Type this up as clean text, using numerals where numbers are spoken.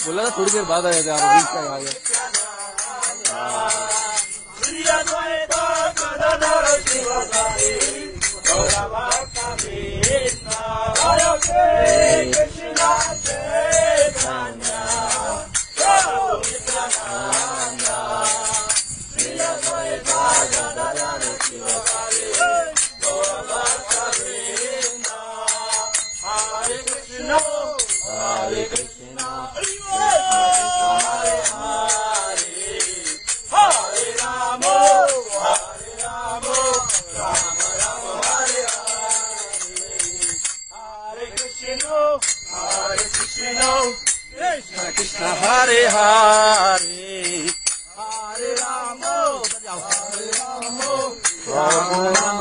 बोला था थोड़ी देर बाद आ जाते आप बीच का आ गए। Hare Krishna, Hare Hare, Hare Rama, Hare Rama, Rama Rama, Hare Hare, Hare Krishna, Krishna Krishna, Hare Hare, Hare Rama, Hare Rama, Rama Rama.